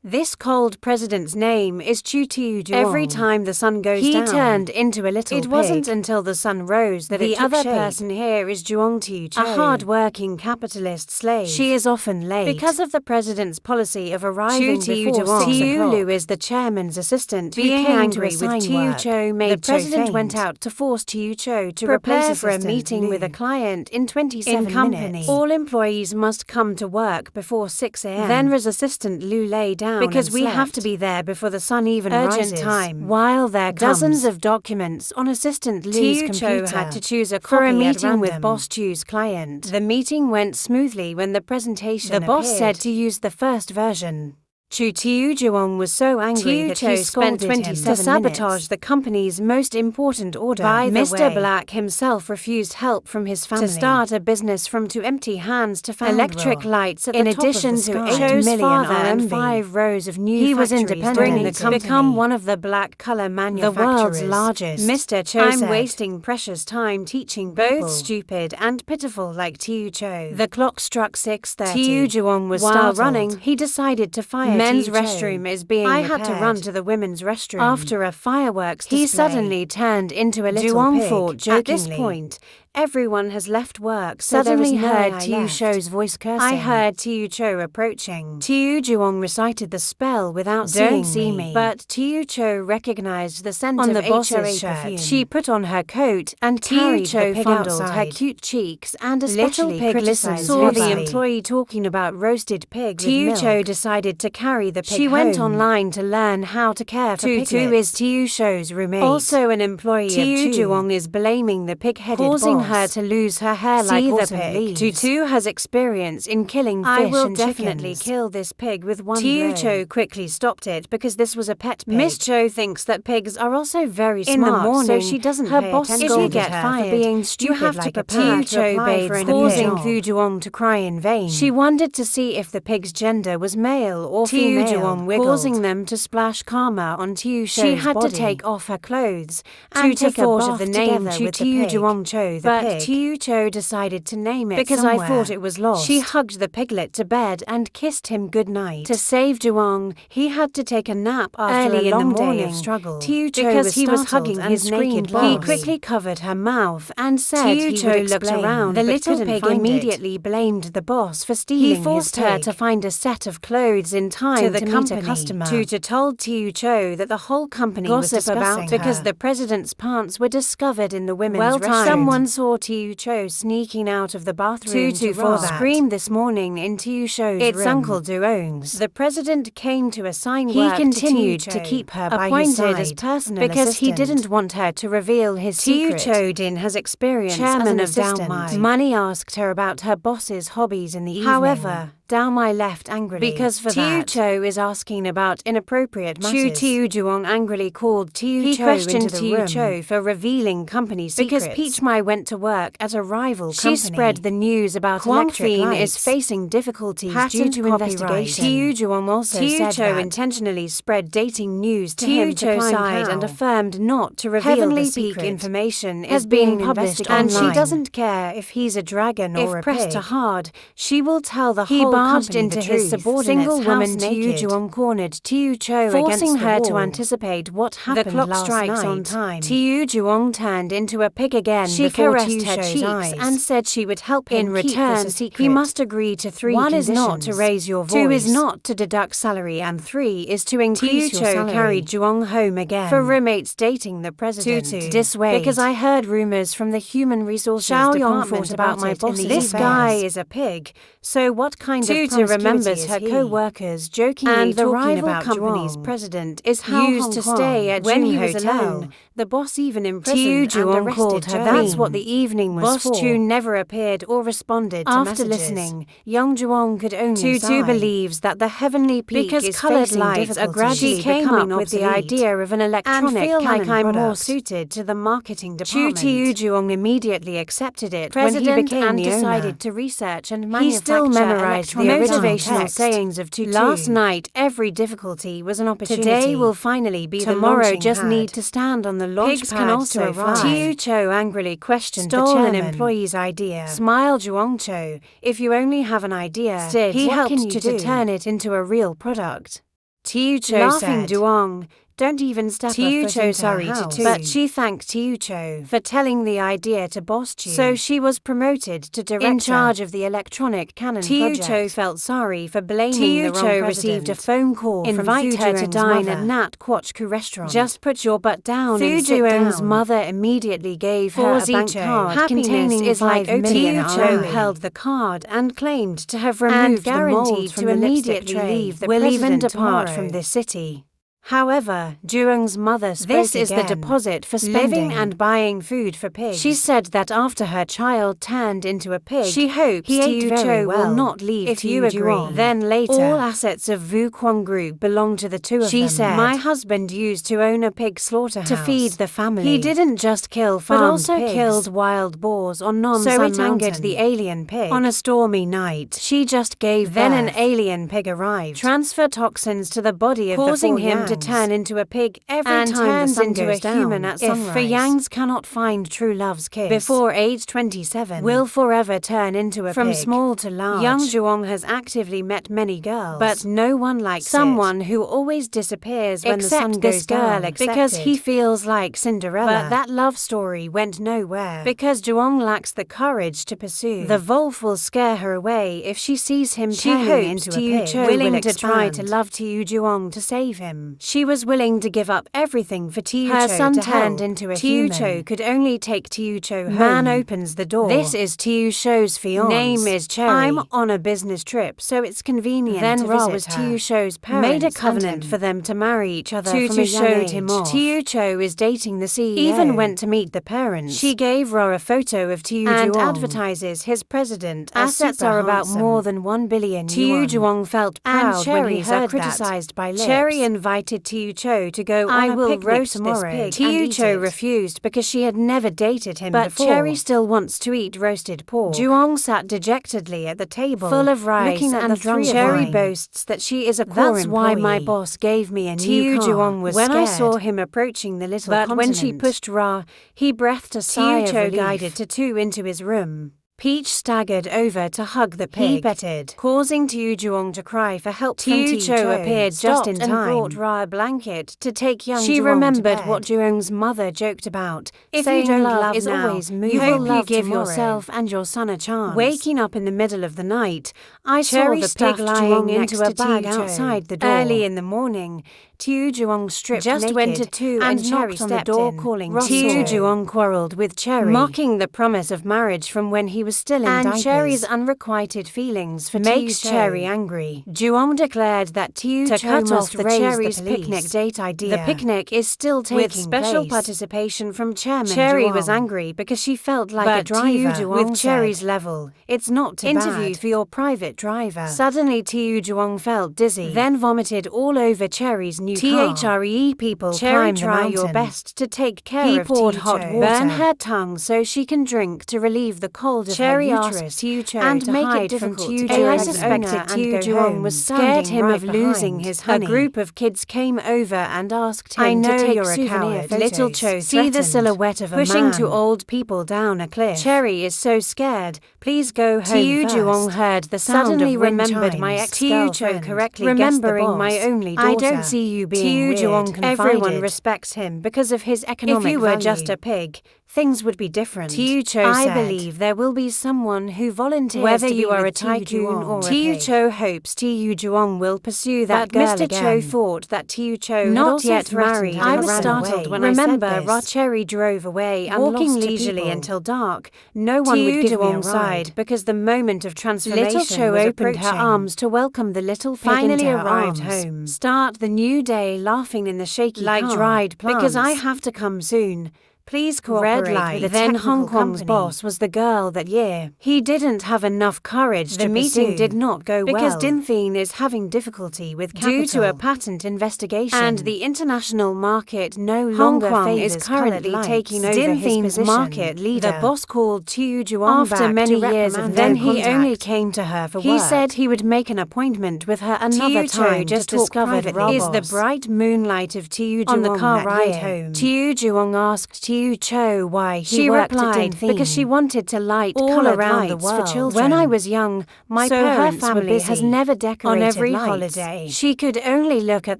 This cold president's name is TÓM TØT. Every time the sun goes down, he turned into a little pig. It wasn't until the sun rose that it took shape. The other person here is TÖT, a hard-working capitalist slave. She is often late because of the president's policy of arriving before 6 o'clock. TÖT is the chairman's assistant. Being angry with TÖT made the president went out to force TÖT to prepare for a meeting with a client in 27 minutes. All employees must come to work before 6 a.m. Then his assistant Lou lay down because we have to be there before the sun even rises. Urgent time. While there dozens of documents on assistant Lou's computer had to choose a copy for a meeting with boss Chu's client. The meeting went smoothly when the presentation appeared. The boss said to use the first version. TÖT was so angry that he spent 27 to sabotage the company's most important order. By the Mr. way, Black himself refused help from his family to start a business from to empty hands to found electric lights at the top of the sky. In addition to 8 million and 5 rows of new he was independent, bringing the company become one of the black collar manufacturers, the world's largest. Mr. Cho I'm wasting precious time teaching people. Both stupid and pitiful like TÖT. The clock struck 6:30. TÖT was while running, he decided to fire. Men's restroom is being repaired. I had to run to the women's restroom. After a fireworks display, he suddenly turned into a little pig. Thought jokingly. At this point, everyone has left work, so suddenly heard TÖT's voice cursing. I heard TÖT approaching. TÖT recited the spell without seeing me. But TÖT recognized the scent on the boss's shirt. Perfume. She put on her coat and TÖT fondled her cute cheeks and especially criticized saw the employee talking about roasted pig. TÖT decided to carry the pig. She went online to learn how to care for piglets. TÖT is TÖT's roommate, also an employee of TÖT is blaming the pig-headed boss, causing her to lose her hair like autumn leaves. TÖT has experience in killing fish and chickens. I will definitely kill this pig with one blow. TÖT quickly stopped it because this was a pet pig. Miss Cho thinks that pigs are also very smart, in the morning, so she doesn't her pay boss attention. If you get fired for being stupid, you have like to prepare to apply for an causing TÖT to cry in vain. She wondered to see if the pig's gender was male or female, causing them to splash karma on TÖT's body. She had to take off her clothes and take a bath of the name TÖT, but TÖT decided to name it because somewhere. I thought it was lost. She hugged the piglet to bed and kissed him goodnight. To save Juong, he had to take a nap after a long day of struggle. Because he was hugging his naked body. He quickly covered her mouth and said he would looked around. The little pig immediately blamed the boss for stealing. He forced her to find a set of clothes in time to meet a customer. TÖT told TÖT that the whole company was discussing because the president's pants were discovered in the women's restroom. Someone saw TÖT sneaking out of the bathroom to scream this morning in TÖT's room. It's Uncle Duong's. The president came to assign work. He continued to keep her by his side as personal because assistant. He didn't want her to reveal his secret. TÖT has experience chairman as an assistant. Money asked her about her boss's hobbies in the evening. However, Daomai left angrily because for TÖT is asking about inappropriate matters. TÖT angrily called TÖT. He questioned TÖT for revealing company secrets because Peachmai went to work at a rival company. She spread the news about electric lights is facing difficulties due to investigation. TÖT also said that intentionally spread dating news to him to side and affirmed not to reveal Heavenly the secret. Peak information is being published online. And she doesn't care if he's a dragon or a pig. If pressed too hard, she will tell the whole barged into his subordinate's single woman TÖT cornered TÖT forcing her to anticipate what happened. The clock strikes on time. TÖT turned into a pig again. She caressed her cheeks and said she would help him in return. He must agree to 3 conditions. 1 is not to raise your voice. 2 is not to deduct salary, and 3 is to increase your salary. Carried Juong home again for roommates dating the president. Dissuade because I heard rumors from the human resources department about my boss. This guy is a pig. So what kind of remembers her co-workers jokingly and the rival company's president is used to stay at when he was alone. The boss even imprisoned and arrested her. That's what the evening was for. Boss Chu never appeared or responded to messages. After listening, young Juong could only sigh. TÖT believes that the heavenly peak is coloured lights are gradually becoming with the idea of an electronic and feel like I'm more suited to the marketing department. TÖT immediately accepted it when he became the decided to research and manufacture. He still memorized the motivational sayings of TÖT. Last night, every difficulty was an opportunity. Today will finally be tomorrow. Just need to stand on the launch pad can also to arrive. TÖT angrily questioned the chairman employee's idea. Smile Juongcho, if you only have an idea, Sid, he helped to turn it into a real product. Teucho said, Duong, don't even step a foot into her house. But she thanked Teucho for telling the idea to Boss Chu. So she was promoted to director in charge of the electronic cannon project. Teucho felt sorry for blaming the wrong president. Received a phone call Invite from her to dine at Nat Quochku restaurant. Just put your butt down Fu and sit Juong's down. Mother immediately gave her a bank card containing is like 5 million. Teucho held the card and claimed to have removed the mold from the immediately leave the will even depart tomorrow from this city. However, Juong's mother spoke This is again. the deposit for Living spending. and buying food for pigs. She said that after her child turned into a pig, she hopes He ate very Teucho well. will not leave If you agree. Then later, All assets of Vu Kwong Group belong to the two of them. She said, my husband used to own a pig slaughterhouse to feed the family. He didn't just kill farmed but also pigs, killed wild boars on Non-Sun So it angered Mountain. The alien pig. On a stormy night, she just gave Then birth. an alien pig arrived, transfer toxins to the body of causing the four him to Yangs. Turn into a pig every and time turns the sun into goes a down. human at If sunrise. the Yangs cannot find true love's kiss before age 27, will forever turn into a From pig. Small to large, young Juong has actively met many girls, but no one likes someone who always disappears when the sun Except goes this girl down, because he feels like Cinderella. But that love story went nowhere because Juong lacks the courage to pursue. The wolf will scare her away if she sees him turning into a pig, willing to try to love Tiu Juong to save him. She was willing to give up everything for Teucho. Her son turned into a human. Teucho could only take Teucho home. Man opens the door. This is Teucho's fiancé. Name is Cherry. I'm on a business trip, so it's convenient Then to Ra visit was her. Teucho's Made a parents covenant and him. for them to marry each other Tutu from a young showed age. him off. Teucho is dating the CEO. Even went to meet the parents. She gave Ra a photo of Tiu And Juong. advertises his president as assets super are about handsome. more than 1 billion Tiu yuan. Juong felt proud And Cherry when he heard criticized by lips. Cherry invited Teucho to go I on a will picnic roast tomorrow. this pig and eat Teucho it. refused because she had never dated him But before. Cherry still wants to eat roasted pork. Juong sat dejectedly at the table, full of rice, looking at and the drunk Cherry wine. boasts that she is a poor That's employee. why my boss gave me a new car. Juong was when scared. I saw him approaching the little But when she pushed Ra, he breathed a sigh of relief. Guided Tatu into his room. Peach staggered over to hug the pig, He petted, causing Tiu Juong to cry for help. Teucho appeared just in time and brought Ra a blanket to take young She Juong remembered to bed. what Juong's mother joked about. If saying you don't love love is now, always you moving. will Hope you give tomorrow. yourself and your son a chance. Waking up in the middle of the night, I Cherry saw the pig stuffed lying Juong into next a to bag Teucho. outside the door. Early in the morning, Tiu Juong stripped Just naked went to Tu and and Cherry knocked on the stepped door in. calling Tiu Teucho. Juong quarreled with Cherry, mocking the promise of marriage from when he was still in diapers. Cherry's unrequited feelings for makes Teucho. Cherry angry. Juong declared that Teucho To cut must off the raise Cherry's the picnic police. date idea. The picnic is still taking With special place. Participation from Chairman Cherry Juong. was angry because she felt like But a driver Tiu with Juong Cherry's said, level. It's not too Interview bad for your private driver. Suddenly Tiu Juong felt dizzy, then vomited all over Cherry's new car. THRE people Cherry, climb the try mountain. your best to take care He of poured Teucho. hot water. Burn her tongue so she can drink to relieve the cold of Cherry her asked uterus Teucho and to make hide it from difficult Teucho's to get owner I suspected and Tiu go Juong home. was scared him right of losing behind. his honey. A group of kids came over and asked him I know to take you're a souvenir coward. photos. Little Cho see the silhouette of a pushing man. two old people down a cliff. Cherry is so scared. Please go home Tiu first. Juong heard the sound Suddenly of wind remembered chimes. my Teucho ex-girlfriend, correctly remembering guessed the boss. my only I daughter. don't see you being Tiu weird. Juong confided. Everyone respects him because of his economic If you were value. just a pig, things would be different. Teucho I said, believe there will be someone who volunteers whether to be you are with a tycoon or a pig. Teucho hopes Tiu Juong will pursue that But girl Mr. again. Cho thought that Teucho not had also yet threatened married her and I was ran startled away. when I said Remember, this. Ra Cherry drove away and walking lost to leisurely people. until dark. No one would Tiu give me a Juong ride sighed because the moment of transformation Little Cho was opened approaching. her arms to welcome the little pig Finally into her arrived arms. home. Start the new day laughing in the shaky Like car. dried Because I plants. have to come soon. Please cooperate Red light. with the then Technical Hong Kong's company. boss was the girl that year. He didn't have enough courage The to meeting pursue did not go because well. Dinfein is having difficulty with capital due to a patent investigation, and the international market no longer favors is currently colored taking lights. over his Dinfein's position. market leader, the boss called Tiu Juong After back many to years of reprimand no then he contact. only came to her for He work. said he would make an appointment with her another Teucho time just to talk discovered privately. Ra Is the boss bright moonlight of Tiu Juong on the car that ride year. home. Tiu Juong asked Tiu Tiu Cho why he worked at Din Thin. Because she wanted to light all around the world for children. When I was young, my parents were busy. Has never decorated on every holiday. She could only look at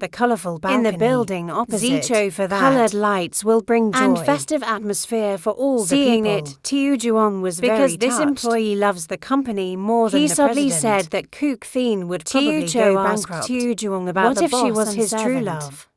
the colourful balcony in the building opposite. Zicho for that. Coloured lights will bring joy and festive atmosphere for all the people. Seeing it, Tiu Juong was very touched. Because this employee loves the company more than the president. He suddenly said that Kook Thin would probably go bankrupt. Tiu Juong about what if she was his true love?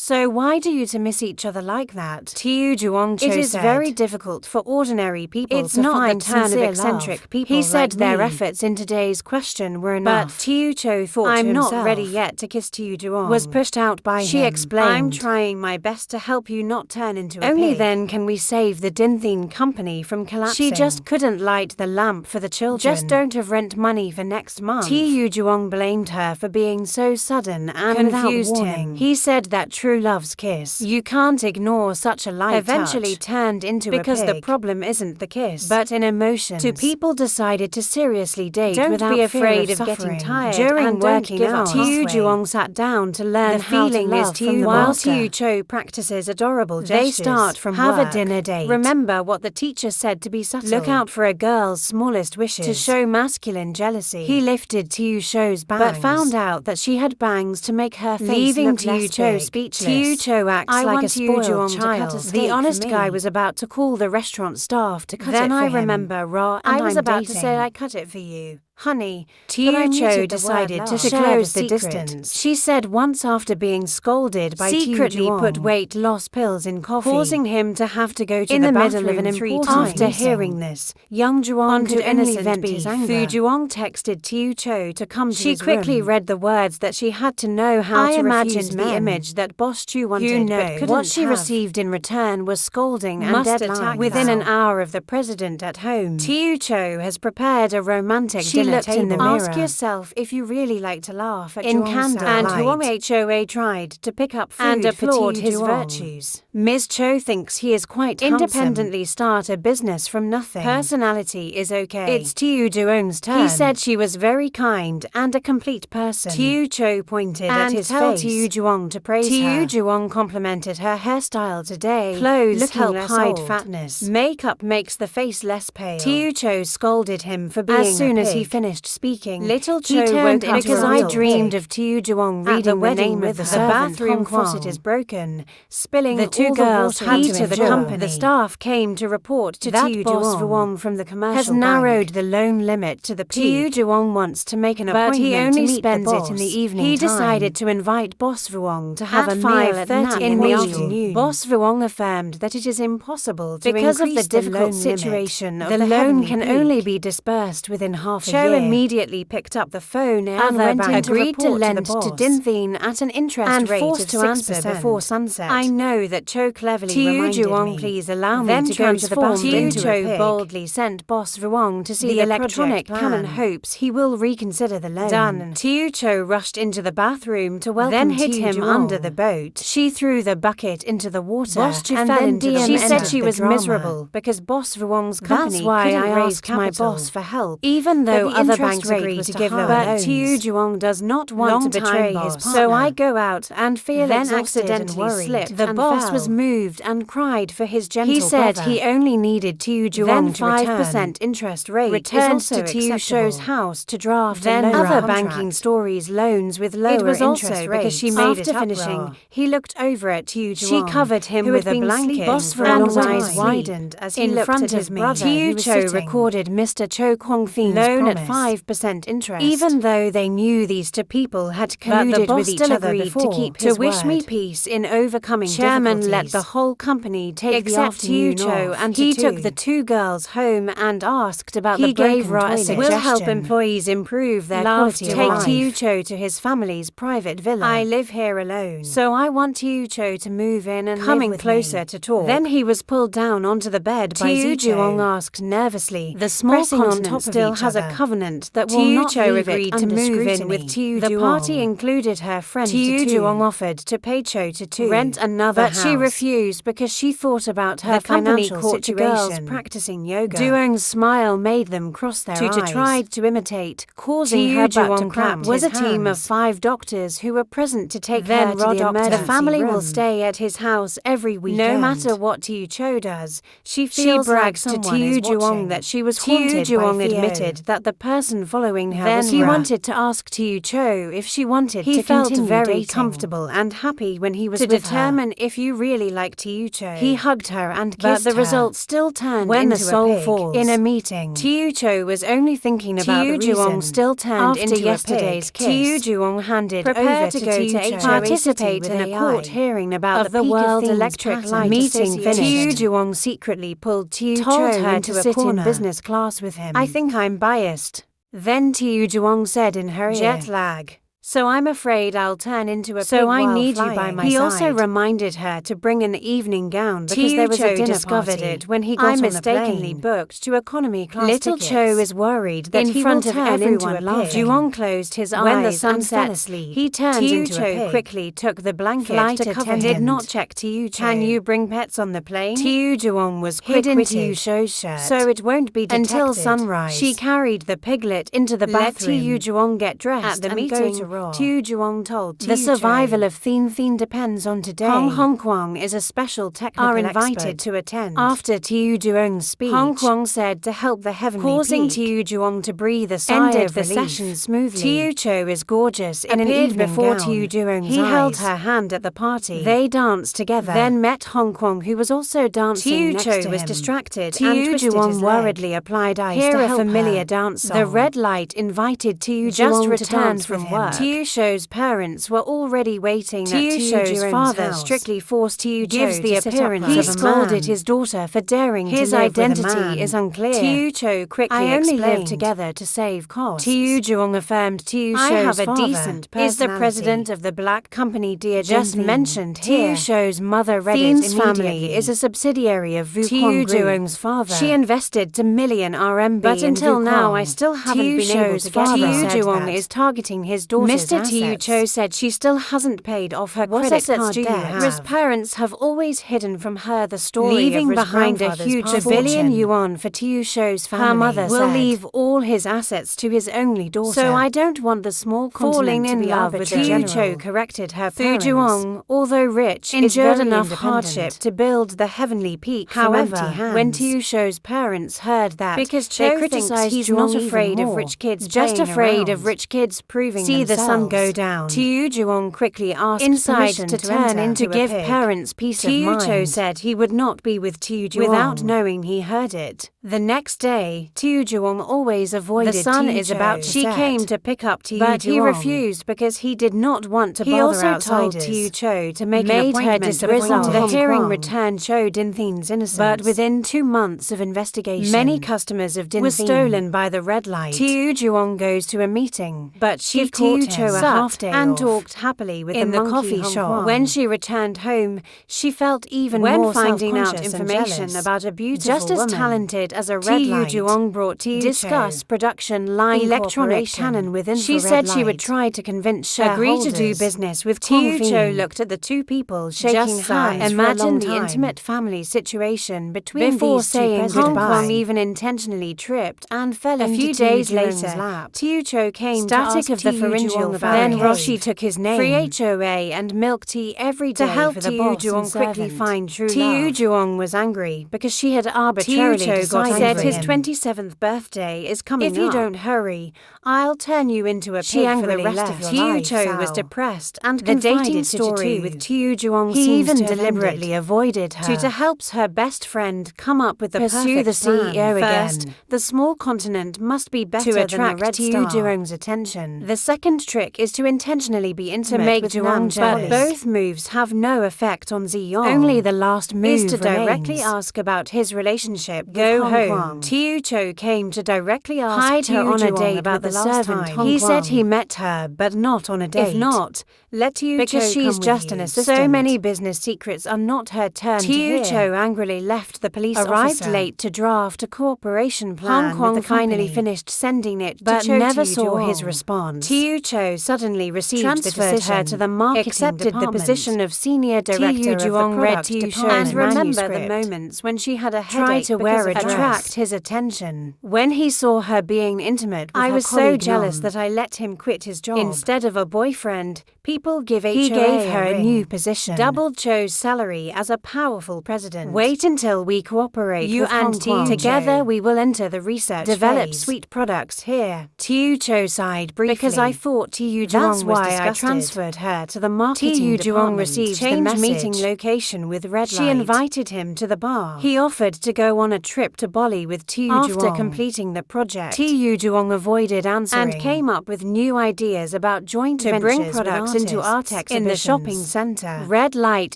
So why do you two miss each other like that? Tiu Juong said. It is very difficult for ordinary people to find the turn of eccentric people. He said their efforts in today's question were enough. But Tiu Cho thought I'm not ready yet to kiss Tiu Juong. Was pushed out by him. She explained, I'm trying my best to help you not turn into a pig. Only then can we save the Din Thin company from collapsing. She just couldn't light the lamp for the children. Just don't have rent money for next month. Tiu Juong blamed her for being so sudden and confused him. He said that true love's kiss, you can't ignore such a light eventually touch, turned into because a pig. The problem isn't the kiss, but in emotions. Two people decided to seriously date without be afraid of getting tired during working out. Tiu Juong sat down to learn how to love from the while Tiu Cho practices adorable gestures. They start from have work. A dinner date. Remember what the teacher said to be subtle. Look out for a girl's smallest wishes to show masculine jealousy. He lifted Tiu Cho's bangs, but found out that she had bangs to make her face leaving look Tiu Cho speechless. Tiu Cho acts like a spoiled child. The honest guy was about to call the restaurant staff to cut it for him. Then I remember Ra and I was about to say I cut it for you. Honey, Tiu Cho decided to close the distance. She said once after being scolded by secretly put weight loss pills in coffee, causing him to have to go to the middle of an important after hearing this, young Juong could only vent his anger. Fu Juong texted Tiu Cho to come to his room. She quickly read the words that she had to know how to refuse the image that Boss Chu wanted but couldn't. What she received in return was scolding and deadlines. Within an hour of the president at home, Tiu Cho has prepared a romantic dinner. Looked in the mirror. Ask yourself if you really like to laugh at in candor. And Huang Hoa tried to pick up food and applaud his virtues. Ms. Cho thinks he is quite independently start a business from nothing. Personality is okay. It's Tiu Juong's turn. He said she was very kind and a complete person. Tiu Cho pointed at his face. Tiu Juong to praise her. Tiu Juong complimented her hairstyle today. Clothes help hide fatness. Makeup makes the face less pale. Tiu Cho scolded him for being as soon as he finished speaking. Little Cho woke up because I dreamed of Tiu Juong reading the name of the bathroom faucet is broken, spilling the two girls had to the company. The staff came to report to Tiu Juong from the commercial has narrowed the loan limit to the peak. Tiu Juong wants to make an appointment, but he only spends it in the evening. He decided to invite Boss Vuong to have a meal at 5:30 in the afternoon. Boss Vuong affirmed that it is impossible to because of the difficult situation of the loan can only be disbursed within half a year. Immediately picked up the phone and agreed to lend to Din Thin at an interest rate of 6% before sunset. I know that Cho cleverly reminded me. Please allow me to go to the bathroom. Tiu Cho boldly sent Boss Vuong to see the electronic cannon. Hopes he will reconsider the loan. Done. Tiu Cho rushed into the bathroom to welcome then hit him under the boat. She threw the bucket into the water and then she said she was miserable because Boss Vuong's company couldn't raise my boss for help, even though other banks agreed to give lower loans. But Tiu Juong does not want to betray his partner. So I go out and feel then accidentally slipped. The boss was moved and cried for his gentle brother. He said he only needed Tiu Juong to 5% interest rate returned to Tiu Cho's house to draft then a loan other banking stories loans with lower interest rates. Because she made after finishing, he looked over at Tiu Juong. She covered him with a blanket and his eyes widened as he looked at his brother. Tiu Cho recorded Mr. Cho Kong Thin's loan at 5% interest, even though they knew these two people had colluded with each other before to keep his wish me peace in overcoming Chairman let the whole company take the afternoon off. And he took the two girls home and asked about the broken toilet. Will help employees improve their quality of life. Take Tiu Cho to his family's private villa. I live here alone, so I want Tiu Cho to move in and coming live with closer me. To talk. Then he was pulled down onto the bed by Tiu Juong asked nervously. The small continent still has a cover covenant that will not leave it agreed to move under in with scrutiny. Too The Duong. party included her friend Too Too Duong offered to pay Cho to rent another but house. she refused because she thought about her The company financial caught two girls situation. Practicing yoga. Duong's smile made them cross their eyes. Too tried to imitate, causing Too her butt to Duong cramp. clapped Was a his team of hands. 5 doctors who were present to take Then her to Ra the doctor. emergency The family room. will Stay at his house every weekend. No matter what Too Cho does, she She feels like bragged to someone Too is Duong watching. that she was Too haunted by Duong Theo. admitted that the person following her Then was he Ra. wanted to ask Too Cho if she wanted He to felt continue very dating. comfortable and happy when he was to with determine her. If you really like Too Cho, he hugged her and but kissed the her. result still turned when the into soul a pig. falls. In a meeting, Too Cho was only thinking about the Too Duong reason. still turned After into yesterday's a pig. kiss, Too Duong handed Prepare over to to go Too to Cho HOA participate City in with a court AI hearing about of the the peak World of things Electric patent Light meeting Association. Too Duong secretly pulled Too Told Cho her into to a sit in corner. business class with him. I think I'm biased. Then Too Duong said in her ear, jet lag. So I'm afraid I'll turn into a pig So I while need you flying. by my He also side. reminded her to bring an evening gown because Too there was a Cho dinner discovered party. it when he I got on the mistakenly plane. booked to economy class Little tickets. Cho is worried that in he front will of turn everyone into a laughing. pig. Duong closed his eyes When the sun and fell fell asleep, He turned Too into Cho a pig. Quickly took the blanket Flight to cover attendant him. Did not check Too Cho. Can you bring pets on the plane? Too Duong was hid in quick-witted, Too Cho's shirt so it won't be detected. until sunrise. She carried the piglet into the Let bathroom. Too Duong get dressed At the and meeting, go to Raw. Too Duong told The survival of Thin depends on today. Hong Kwang is a special technical Are invited expert to attend. After Too Duong's speech, Hong Kwang said to help the heavenly causing peak. Too Duong to breathe a sigh ended of the relief. session smoothly. Too Cho is gorgeous in an Appeared evening before gown. Too Duong's He held eyes. her hand at the party. They danced together. Then met Hong Kwang, who was also dancing Too next Cho to was him. distracted Too and twisted Duong his leg. worriedly applied eyes Hear to a help familiar her. dance song. The red light invited Too Just Duong to returned dance from with work. him. Too Cho's parents were already waiting at Too Too Cho's Duong's father house. strictly forced Too Cho gives the to sit appearance upright. of a He scolded man. his daughter for daring His to live with a identity man. is unclear. Too Cho quickly I only explained. live together to save costs. Too Duong affirmed Too I Cho's have a father decent is the personality. president of the black company Dear Just Thin. mentioned Too here. Cho's mother read Thin's it family immediately. is a subsidiary of Too Vuquan Group. Duong's father. She invested $1 million RMB But in until now, I Vuquan. still haven't Too been able Cho's to get father Too said Duong that. is targeting his daughter's Mr. Too assets. Cho said she still hasn't paid off her What credit assets card do you debt. have? Ra's parents have always hidden from her the story Leaving of Ra's behind a grandfather's huge past fortune. billion yuan for Too Cho's family. Her mother will said, leave all his assets to his only daughter. So I don't want the small Falling continent to in be love with arbitrary. the Too Cho general. corrected her Fu parents. Duong, although rich, endured is very enough independent. hardship to build the heavenly peak from However, empty hands. when Too Cho's parents heard that, Because they Cho criticized thinks he's Duong not even afraid of more, rich kids just playing afraid of around. rich kids proving See the sun themselves. go down. Too Duong quickly asked Inside permission to turn enter into to give a pig. parents peace of Too mind. Cho said he would not be with Too Duong Without knowing he heard it. The next day, Too Duong always avoided the sun Too is Cho. about to She set. came to pick up Too But he Duong. refused because he did not want to He bother also outsiders. told Too Cho to make Made an her appointment with disappointed. the Hong hearing Kwang. return showed Din Thin's innocence. But within 2 months of investigation, many customers of Din were Thin stolen by the red light. Too Duong goes to a meeting, but she Give caught Too Cho Cho a a half-day and off talked happily with in the the monkey coffee Hong shop. Kwang. When she returned home, she felt even When more finding out self-conscious and information jealous. about a beautiful just as woman, talented as a red Too light. Duong brought Too discuss Cho production line electronic cooperation. cannon with She infrared said she would light. try to convince Agree shareholders. to do business with Too Too Cho Cho looked at the two people shaking just hands sighed. for a long Imagine the time. intimate family situation between Before these two saying presidents. goodbye. Hong Kwang even intentionally tripped and fell A into few Too days Duong's later, lap. Too Cho came Static to ask of the Too pharyngeal Duong about valve. Then Then Roshi Roshi took his name. Free HOA and milk tea every day to help for the Too boss Duong and quickly servant. find true Too love. Duong was angry because she had arbitrarily Too Cho got decided angry. his Him. 27th birthday is coming If you up. don't hurry, I'll turn you into a She pig for the angrily rest left. of your Too life. Cho was Sal. depressed and The confided dating to story Too. with Too Duong He seems even to have deliberately ended. avoided her. Too helps her best friend come up with the Pursue perfect the CEO plan. First, again. the small continent must be better To attract than the red Too star. Duong's attention. The second trick is to intentionally be intimate make with Duong Nam, jealous. but both moves have no effect on Ziyong. Only the last move is to directly remains. ask about his relationship with Go Hong home, Teo Cho came to directly ask her on a date about the servant. He said he met her, but not on a date. If not, let Teo Cho because she's just an assistant. So many business secrets are not her turn to hear. Teo Cho angrily left the police arrived late to draft a cooperation plan. Hong Kwang finally finished sending it, but never saw his response. Teo Cho suddenly received the decision, her to the marketing accepted department. The position of senior director of the product department, and remember the moments when she had a headache try to wear a dress. Attract his attention. When he saw her being intimate with her was so jealous that I let him quit his job. Instead of a boyfriend, people give HOA he gave her a new position. Doubled Cho's salary as a powerful president. Wait until we cooperate you with and Teo. Together we will enter the research develop phase. Sweet products here. Teo Cho sighed briefly. Because I thought Teo Juong was why disgusted. I transferred her to the marketing department. Teo Juong received the message. Meeting location with red light. She invited him to the bar. He offered to go on a trip to Bali with Teo Juong. After completing the project, Teo Juong avoided answering and came up with new ideas about joint ventures bring products into art exhibitions. In the shopping center. Red Light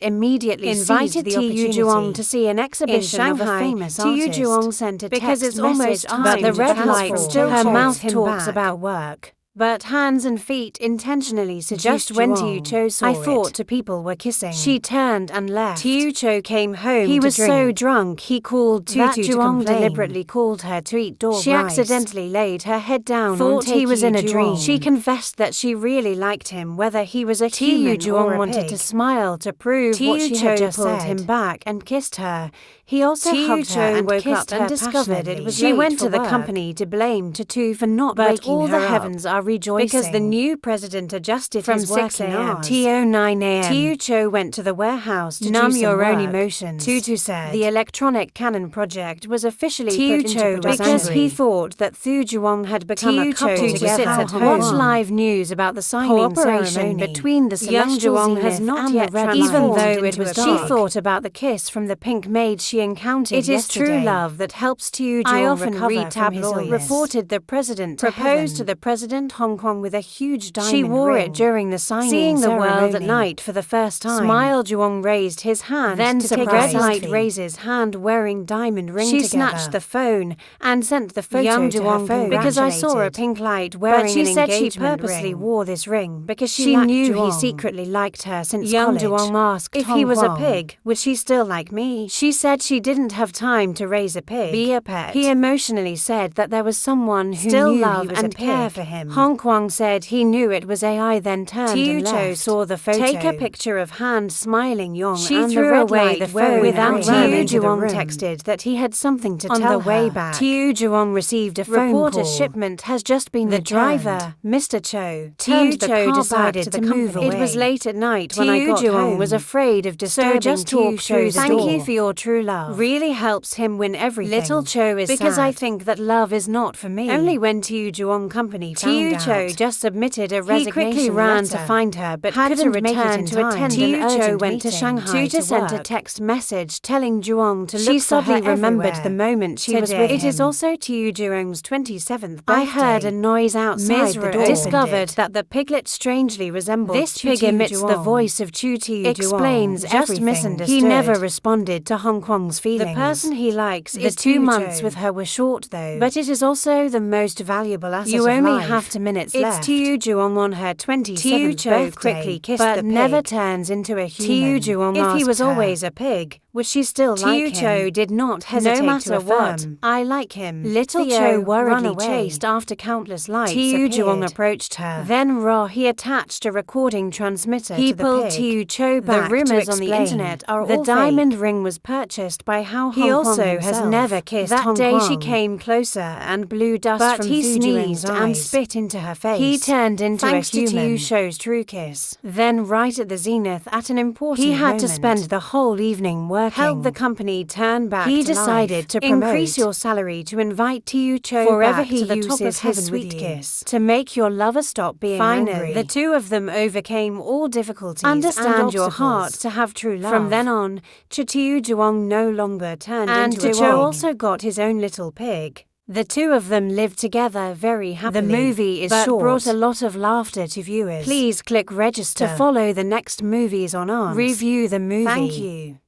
immediately invited Teo Juong to see an exhibition in Shanghai. Of a famous artist. Teo Juong sent a because it's almost time, but the red light still her mouth talks about work. But hands and feet intentionally seduced just when Teo Cho saw I thought two people were kissing. She turned and left. Teo Cho came home he was drink. So drunk he called Tutu to complain. Deliberately called her to eat dog she rice. Accidentally laid her head down thought on he was in a dream. She confessed that she really liked him whether he was a human or a wanted pig. To smile to prove what she had just pulled him back and kissed her. He also hugged her and kissed her and discovered it was she went to the company to blame Tutu for not waking all her the heavens up. Are rejoicing because the new president adjusted from his 6 a.m. to 9 a.m. Teo Cho went to the warehouse to numb your own emotions. Tutu said the electronic cannon project was officially put into production because he thought that Teo Juong had become a couple together. At watch live news about the signing ceremony between the celestial Juong has not yet even though it was dark. She thought about the kiss from the pink maid she encountered yesterday. It is true love that helps Teo Juong I often read tabloids. Reported the president proposed to the president Hong Kong with a huge diamond she wore ring. It during the signing seeing ceremony. The world at night for the first time. Smile Juong raised his hand then to take Red Light raises hand wearing diamond ring she together. Snatched the phone and sent the photo young to her phone because I saw a pink light wearing but she an said she purposely ring. Wore this ring because she knew Juong. He secretly liked her since young college. Juong asked if Hong he was Kong. A pig would she still like me. She said she didn't have time to raise a pig be a pet. He emotionally said that there was someone who still knew love he was and care for him. Hong Kwang said he knew it was AI then turned Teo and left. Cho saw the photo. Take a picture of hand smiling Yong she and threw the away the phone without Teo Juong texted that he had something to tell her. On the way back, Teo Juong received a phone call. A shipment has just been the driver, Mr. Cho. Teo Cho decided to move away. It was late at night when I got home. Teo Juong was afraid of disturbing just talk through the door. Thank you for your true love. Really helps him win everything. Little Cho is because sad. I think that love is not for me. Only when Teo Juong company found out. Teo Cho just submitted a resignation letter. He quickly ran to find her but had to return to attend an urgent went to Shanghai to sent a text message telling Juong to look for her. She suddenly remembered the moment she was with him. It is also Teo Juong's 27th birthday. I heard a noise outside the door. Discovered that the piglet strangely resembled this pig emits the voice of Teo Juong. Explains just misunderstood. He never responded to Hong Kwang's feelings. The person he likes is 2 months with her were short though. But it is also the most valuable asset you of life. You only have 2 minutes left. It's Teo Juong on her 27th birthday. Quickly kissed but the pig. Never turns into a human. Teo Juong if he was always a pig, would she still like him? Teo Cho did not hesitate no matter to affirm, I like him. Little Cho worriedly chased after countless lights Teo Juong approached her. Then he attached a recording transmitter to the pig. He pulled Teo Cho back the rumors on the internet are the all diamond fake. Ring was purchased by Hong Kong. He also himself. Has never kissed that Hong day Kong. She came closer and blew dust but from he sneezed and spit into her face. He turned into thanks a human. To Teo Cho's true kiss. Then right at the zenith at an important he had moment. To spend the whole evening working. Help the company turn back he to decided life. To promote. Increase your salary to invite Teo Cho forever back he to the top of his sweet kiss. To make your lover stop being angry. The two of them overcame all difficulties understand your heart to have true love. From then on, Teo Juong no longer turned and into a Cho also got his own little pig. The two of them lived together very happily. The movie is but short, brought a lot of laughter to viewers. Please click register to follow the next movies on Arms. Review the movie. Thank you.